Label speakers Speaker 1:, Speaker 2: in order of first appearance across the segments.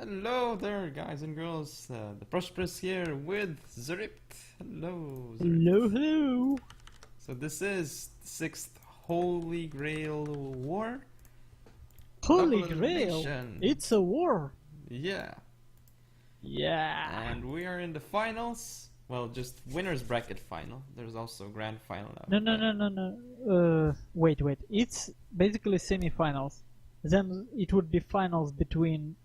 Speaker 1: Hello there, guys and girls. The Prosperous here with Zript. Hello, Zript.
Speaker 2: Hello, hello.
Speaker 1: So this is the 6th Holy Grail War.
Speaker 2: Holy
Speaker 1: Double
Speaker 2: Grail.
Speaker 1: elimination.
Speaker 2: It's a war.
Speaker 1: Yeah.
Speaker 2: Yeah.
Speaker 1: And we are in the finals. Well, just winner's bracket final. There's also grand final now.
Speaker 2: No. Wait. It's basically semi-finals. Then it would be finals between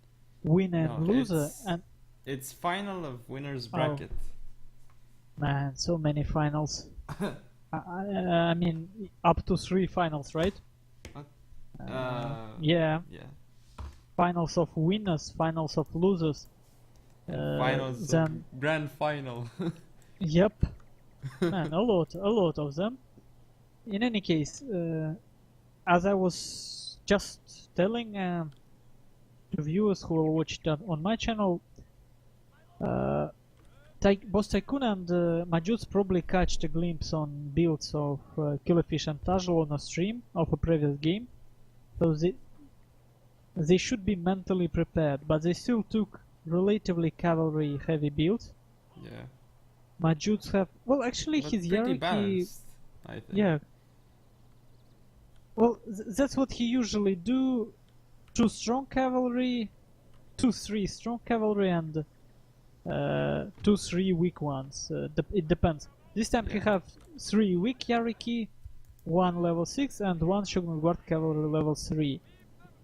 Speaker 2: winner and loser.
Speaker 1: It's final of winner's bracket.
Speaker 2: Man, so many finals. I mean, up to 3 finals, right?
Speaker 1: What?
Speaker 2: Yeah.
Speaker 1: Yeah.
Speaker 2: Finals of winners, finals of losers.
Speaker 1: Finals
Speaker 2: then
Speaker 1: of grand final.
Speaker 2: Yep. Man, a lot of them. In any case, as I was just telling to viewers who watched that on my channel, Boss Tycoon and Majuts probably catched a glimpse on builds of Killerfish and Tajl on a stream of a previous game, so they should be mentally prepared, but they still took relatively cavalry heavy builds.
Speaker 1: Yeah.
Speaker 2: Majuts have, well, actually
Speaker 1: But
Speaker 2: his
Speaker 1: pretty
Speaker 2: hierarchy,
Speaker 1: balanced, I think.
Speaker 2: yeah. Well, that's what he usually do. 2 strong cavalry, 2-3 strong cavalry, and 2-3 weak ones. It depends. This time he have 3 weak hierarchy, 1 level 6, and 1 Shogun Guard cavalry level 3.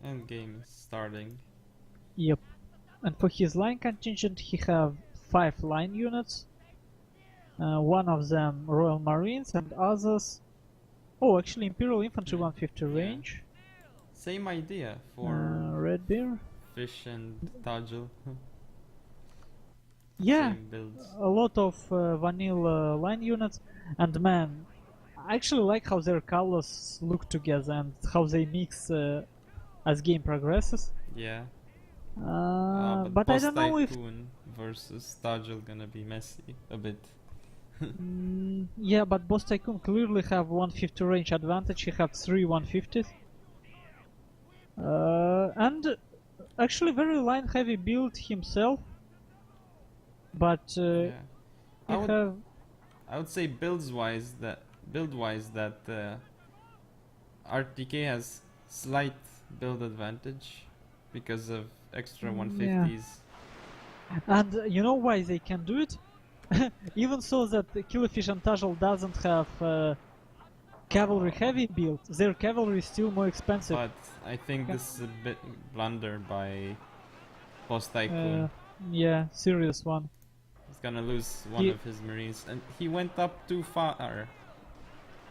Speaker 1: And game is starting.
Speaker 2: Yep. And for his line contingent, he have 5 line units. 1 of them Royal Marines, and others. Oh, actually, Imperial Infantry 150 range.
Speaker 1: Same idea for
Speaker 2: Red Bear.
Speaker 1: Fish and Tajl.
Speaker 2: Yeah,
Speaker 1: Same builds.
Speaker 2: a lot of vanilla line units, and man, I actually like how their colors look together and how they mix as game progresses.
Speaker 1: Yeah.
Speaker 2: But I don't know if
Speaker 1: Tycoon versus Tajl gonna be messy a bit.
Speaker 2: yeah, but Boss Tycoon clearly have 150 range advantage. He have 3 150s, and actually very line heavy build himself. But
Speaker 1: Yeah. I would say build wise that RTK has slight build advantage because of extra 150s.
Speaker 2: And you know why they can do it? Even so that Killerfish and Tajl doesn't have cavalry heavy build, their cavalry is still more expensive.
Speaker 1: But I think this is a bit blunder by Boss Tycoon.
Speaker 2: Yeah, serious one.
Speaker 1: He's gonna lose one of his marines, and he went up too far.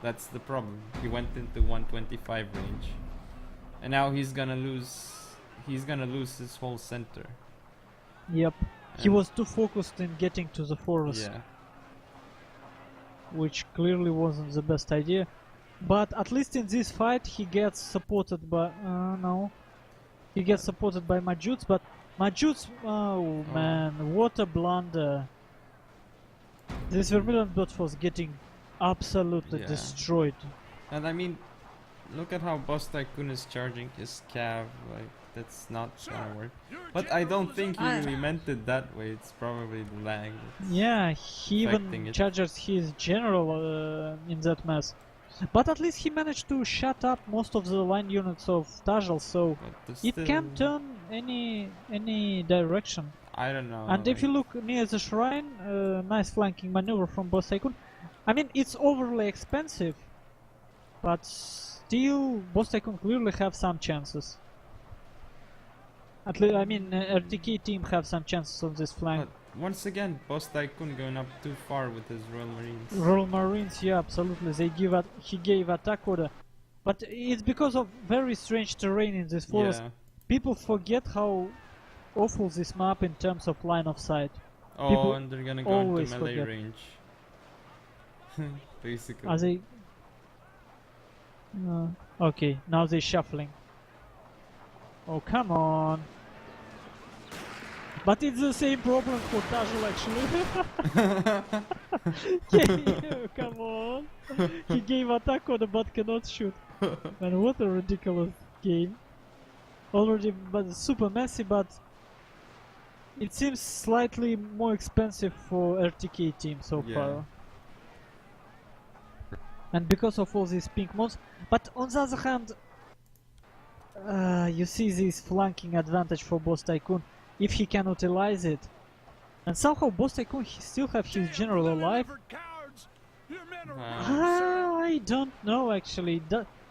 Speaker 1: That's the problem. He went into 125 range, and now he's gonna lose. He's gonna lose his whole center.
Speaker 2: Yep. He was too focused in getting to the forest,
Speaker 1: Yeah.
Speaker 2: which clearly wasn't the best idea. But at least in this fight, he gets supported by he gets supported by Majuts. But Majuts, oh man, what a blunder! This Vermilion bot was getting absolutely destroyed.
Speaker 1: And I mean, look at how Boss Tycoon is charging his cav. Like, that's not gonna work. But I don't think he really meant it that way. It's probably the lag.
Speaker 2: Yeah, he even charges his general in that mess. But at least he managed to shut up most of the line units of Tajl, so it can turn any direction.
Speaker 1: I don't know.
Speaker 2: And if you look near the shrine, nice flanking maneuver from Boss Tycoon. I mean, it's overly expensive, but still, Boss Tycoon clearly have some chances. At least, I mean, RTK team have some chances on this flank.
Speaker 1: But once again, Boss Tycoon going up too far with his Royal Marines.
Speaker 2: Royal Marines, yeah, absolutely. He gave attack order, but it's because of very strange terrain in this forest.
Speaker 1: Yeah.
Speaker 2: People forget how awful this map in terms of line of sight.
Speaker 1: Oh,
Speaker 2: People
Speaker 1: and they're gonna go into melee
Speaker 2: forget.
Speaker 1: range. Basically.
Speaker 2: Are they? Okay, now they're shuffling. Oh, come on. But it's the same problem for Tajl actually. Yeah, come on. He gave attack order but cannot shoot. Man, what a ridiculous game. Already but super messy, but It seems slightly more expensive for RTK team so
Speaker 1: Yeah.
Speaker 2: far. And because of all these pink mods. But on the other hand, you see this flanking advantage for Boss Tycoon if he can utilize it. And somehow Boss Tycoon he still have his general alive. I don't know actually.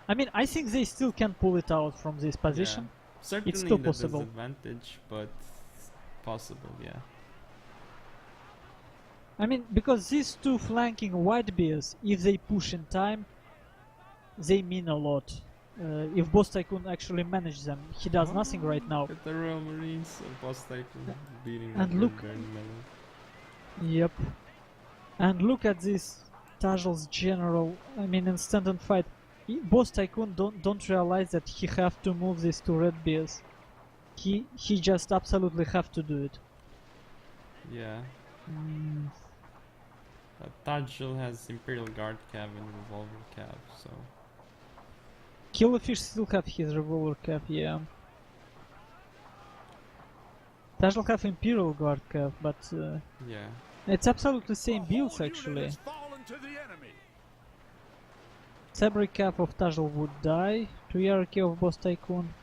Speaker 2: I mean, I think they still can pull it out from this position.
Speaker 1: Yeah. Certainly
Speaker 2: It's still
Speaker 1: the
Speaker 2: possible.
Speaker 1: disadvantage, but possible, yeah.
Speaker 2: I mean, because these two flanking white bears, if they push in time, they mean a lot. If Boss Tycoon actually manage them, he does nothing right now.
Speaker 1: Look at the Royal Marines of Boss Tycoon beating
Speaker 2: And
Speaker 1: the
Speaker 2: look-
Speaker 1: Burn Melon.
Speaker 2: Yep. And look at this Tajal's general. I mean, in stand-and fight, Boss Tycoon don't realize that he have to move these two red bears. He just absolutely have to do it.
Speaker 1: Yeah. Tajul has Imperial Guard Cav and Revolver Cav, so...
Speaker 2: Killerfish still have his revolver cap, yeah. Tajal have Imperial Guard cap, but
Speaker 1: Yeah.
Speaker 2: it's absolutely same builds actually. Sabre cap of Tajal would die, TWR of Boss Tycoon.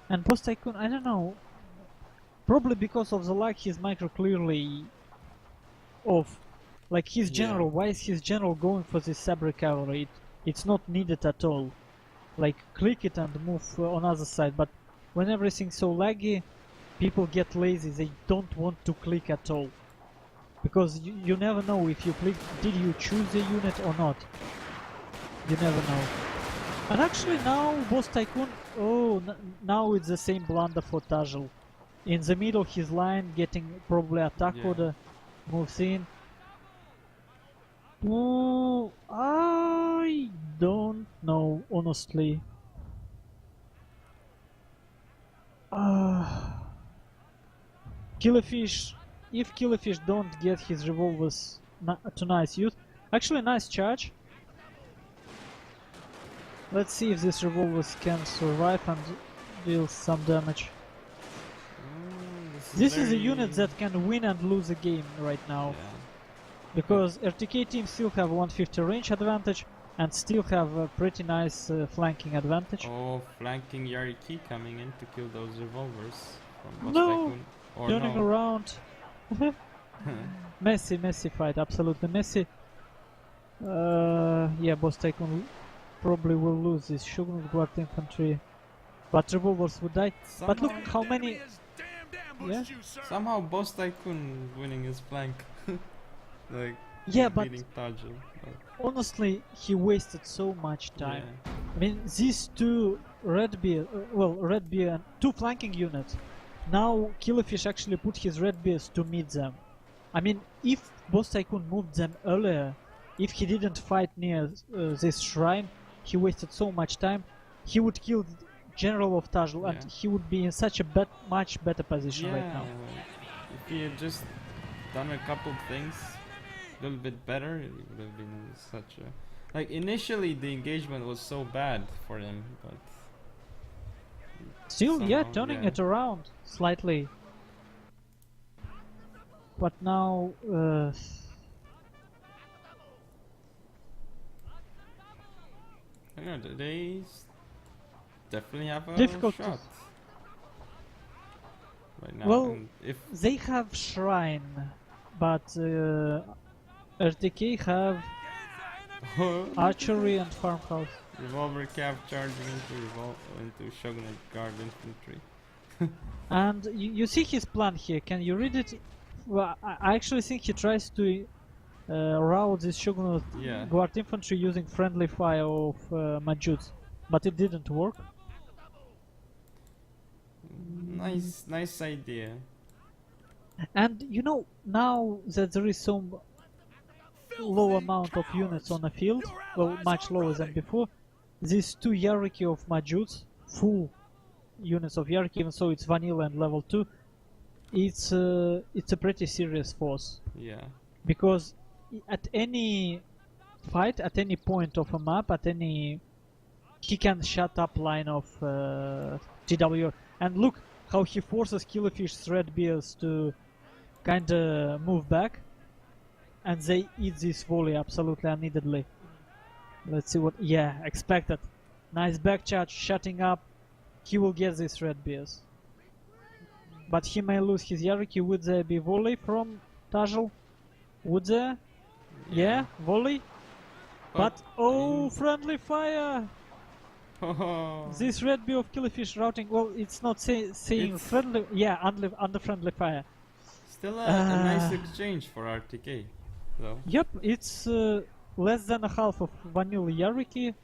Speaker 2: And Boss Tycoon, I don't know, probably because of the lag his micro clearly off. Like his general, why is his general going for this Sabre cavalry? It's not needed at all. Like click it and move on other side, but when everything's so laggy, people get lazy, they don't want to click at all. Because you never know if you click, did you choose the unit or not? You never know. And actually now Boss Tycoon, now it's the same blunder for Tajal. In the middle his line getting probably attack order, moves in. Oh, I don't know, honestly. Killerfish, if Killerfish don't get his revolvers to nice use, actually nice charge. Let's see if these revolvers can survive and deal some damage. This is a unit that can win and lose a game right now.
Speaker 1: Yeah.
Speaker 2: Because RTK team still have 150 range advantage and still have a pretty nice flanking advantage.
Speaker 1: Oh, flanking Yariki coming in to kill those revolvers from Boss
Speaker 2: No!
Speaker 1: Tycoon. Or
Speaker 2: Turning
Speaker 1: no.
Speaker 2: around. Messy fight, absolutely messy. Yeah, Boss Tycoon probably will lose this Shogunate Guard infantry. But revolvers would die. But look how many... Yeah?
Speaker 1: Somehow Boss Tycoon winning his flank. Like,
Speaker 2: Yeah, but
Speaker 1: beating Tajul.
Speaker 2: honestly, he wasted so much time.
Speaker 1: Yeah.
Speaker 2: I mean, these two red bear and two flanking units. Now Killerfish actually put his red bears to meet them. I mean, if Boss Tycoon moved them earlier, if he didn't fight near this shrine, he wasted so much time. He would kill the General of Tajul, and he would be in such a much better position right now.
Speaker 1: If he had just done a couple things a little bit better, it would have been such a... Like, initially the engagement was so bad for him, but...
Speaker 2: Still,
Speaker 1: somehow,
Speaker 2: turning it around slightly. But now...
Speaker 1: I know, they definitely have a
Speaker 2: Difficult to
Speaker 1: shot. Right now,
Speaker 2: Well,
Speaker 1: and if
Speaker 2: they have Shrine, but RTK have Archery and Farmhouse.
Speaker 1: Revolver Cav charging into Shogunate Guard infantry.
Speaker 2: And you see his plan here, can you read it? Well, I actually think he tries to rout this Shogunate Guard infantry using friendly fire of Majutsu, but it didn't work.
Speaker 1: Nice idea.
Speaker 2: And you know, now that there is some low amount of units on the field, well, much lower than before, these two hierarchy of Majutsu, full units of hierarchy, even so it's vanilla and level 2, it's a pretty serious force.
Speaker 1: Yeah.
Speaker 2: Because at any fight, at any point of a map, he can shut up line of TWR. And look how he forces Killerfish Threadbears to kinda move back, and they eat this volley absolutely unneededly. Let's see what. Yeah, expected. Nice back charge, shutting up. He will get these Threadbears. But he may lose his Yariki. Would there be volley from Tajal? Would there? Yeah, volley. But oh, friendly fire! This Red Bee of Killerfish routing. Well, it's not saying friendly. Yeah, under friendly fire.
Speaker 1: Still a nice exchange for RTK, though.
Speaker 2: Yep, it's less than a half of vanilla Yariki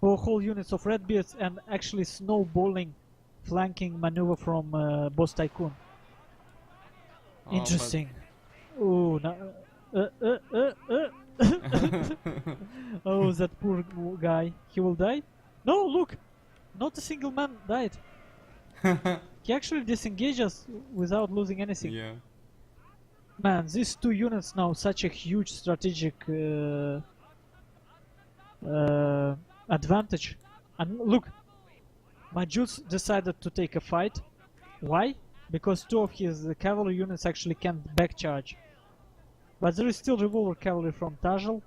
Speaker 2: for whole units of Redbeards, and actually snowballing flanking maneuver from Boss Tycoon. Interesting. Oh, oh, that poor guy. He will die? No, look! Not a single man died. He actually disengages without losing anything.
Speaker 1: Yeah.
Speaker 2: Man, these two units now such a huge strategic advantage. And look, Majus decided to take a fight. Why? Because two of his cavalry units actually can't backcharge. But there is still revolver cavalry from Tajal.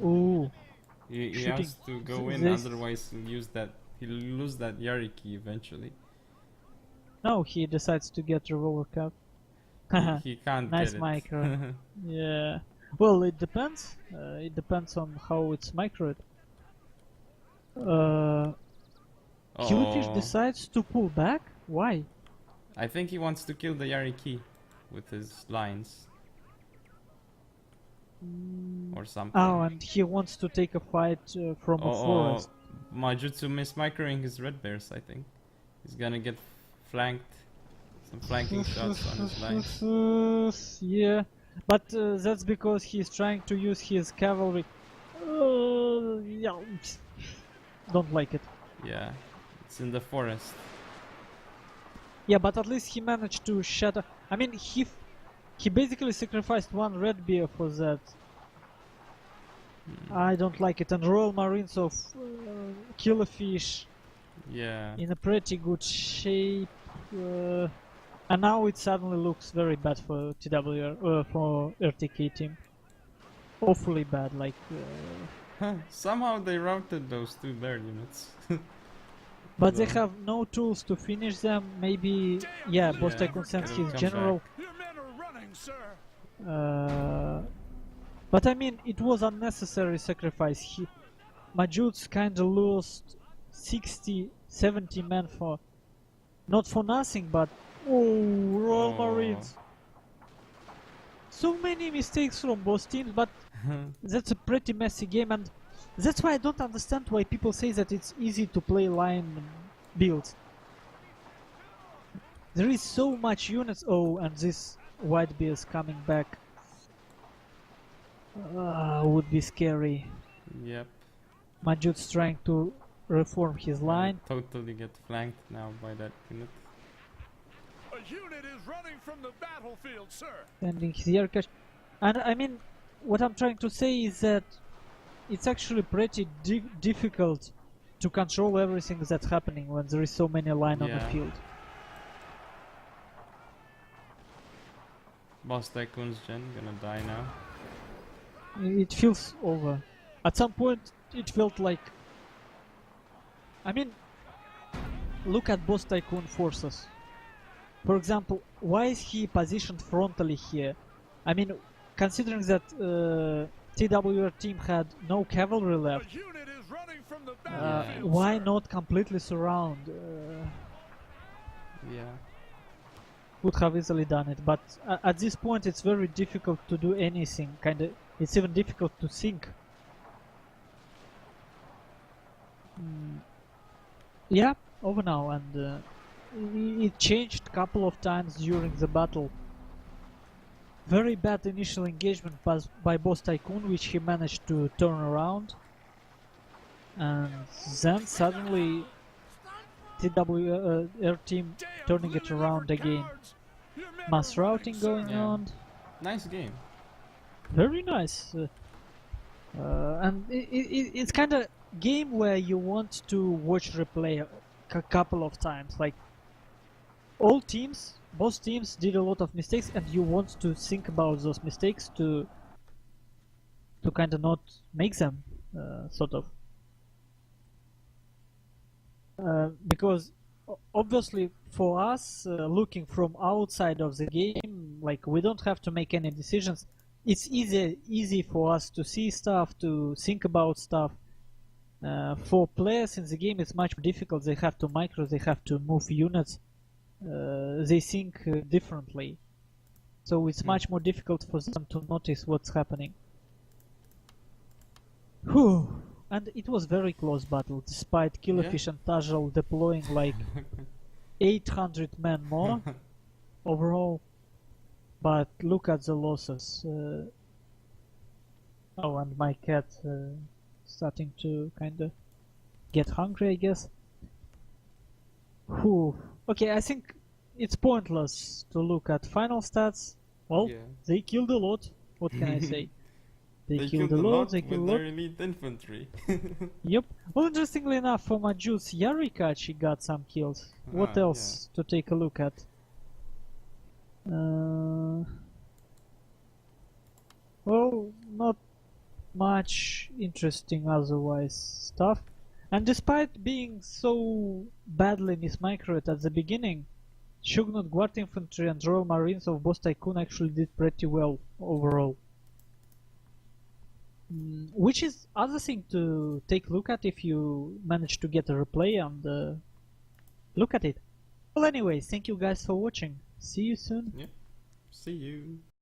Speaker 2: Ooh.
Speaker 1: He has to go in, otherwise he'll lose that Yariki eventually.
Speaker 2: No, he decides to get revolver cap.
Speaker 1: He can't
Speaker 2: nice
Speaker 1: get it.
Speaker 2: micro. Yeah. Well, it depends. It depends on how it's microed. Killerfish decides to pull back? Why?
Speaker 1: I think he wants to kill the Yariki with his lines. Or something.
Speaker 2: Oh, and he wants to take a fight from a forest.
Speaker 1: Majutsu mismicroing his red bears, I think. He's gonna get flanked. Some flanking shots on his lines.
Speaker 2: Yeah, but that's because he's trying to use his cavalry. Yeah, don't like it.
Speaker 1: Yeah, it's in the forest.
Speaker 2: Yeah, but at least he managed to shatter. I mean, he basically sacrificed one red bear for that. I don't like it. And Royal Marines of Killerfish.
Speaker 1: Yeah.
Speaker 2: In a pretty good shape. And now it suddenly looks very bad for TWR, for RTK team. Awfully bad, like...
Speaker 1: Somehow they routed those two bear units.
Speaker 2: But they have no tools to finish them. Maybe, yeah, Boss Tycoon sends his general. But I mean, it was unnecessary sacrifice. Majut's kinda lost 60, 70 men for... Not for nothing, but... Oh, Royal Marines! So many mistakes from both teams, but that's a pretty messy game, and that's why I don't understand why people say that it's easy to play line builds. There is so much units. Oh, and this white bear is coming back. Would be scary.
Speaker 1: Yep.
Speaker 2: Majut's trying to reform his line.
Speaker 1: Totally get flanked now by that unit.
Speaker 3: A unit is running from the battlefield, sir.
Speaker 2: Sending his air cache. And I mean, what I'm trying to say is that it's actually pretty difficult to control everything that's happening when there is so many lines on the field.
Speaker 1: Boss Tycoon's gen gonna die now.
Speaker 2: It feels over. At some point, it felt like... I mean, look at Boss Tycoon forces. For example, why is he positioned frontally here? I mean, considering that TWR team had no cavalry left, why not completely surround?
Speaker 1: Yeah.
Speaker 2: Would have easily done it, but at this point it's very difficult to do anything. Kinda, it's even difficult to think. Yeah, over now, and it changed a couple of times during the battle. Very bad initial engagement by Boss Tycoon, which he managed to turn around, and then suddenly TWR team turning it around again. Mass routing going on.
Speaker 1: Nice game.
Speaker 2: Very nice. And it's kind of game where you want to watch replay. couple of times. Like all teams, both teams did a lot of mistakes, and you want to think about those mistakes to kind of not make them, sort of. Because obviously for us, looking from outside of the game, like we don't have to make any decisions. It's easy for us to see stuff, to think about stuff. For players in the game, it's much more difficult. They have to micro, they have to move units. They think differently, so it's much more difficult for them to notice what's happening. Whew. And it was very close battle, despite Killerfish and Tajal deploying like 800 men more overall. But look at the losses. Oh, and my cat starting to kind of get hungry, I guess. Whew. Okay, I think it's pointless to look at final stats. Well, they killed a lot. What can I say? They killed a lot, they killed a lot.
Speaker 1: Their elite infantry.
Speaker 2: Yep. Well, interestingly enough, for Majut's Yarikachi got some kills. What else to take a look at? Well, not much interesting otherwise stuff. And despite being so badly mismicroed at the beginning, Shugnut Guard Infantry and Royal Marines of Boss Tycoon actually did pretty well overall. Which is other thing to take a look at if you manage to get a replay and look at it. Well, anyways, thank you guys for watching. See you soon.
Speaker 1: Yeah. See you.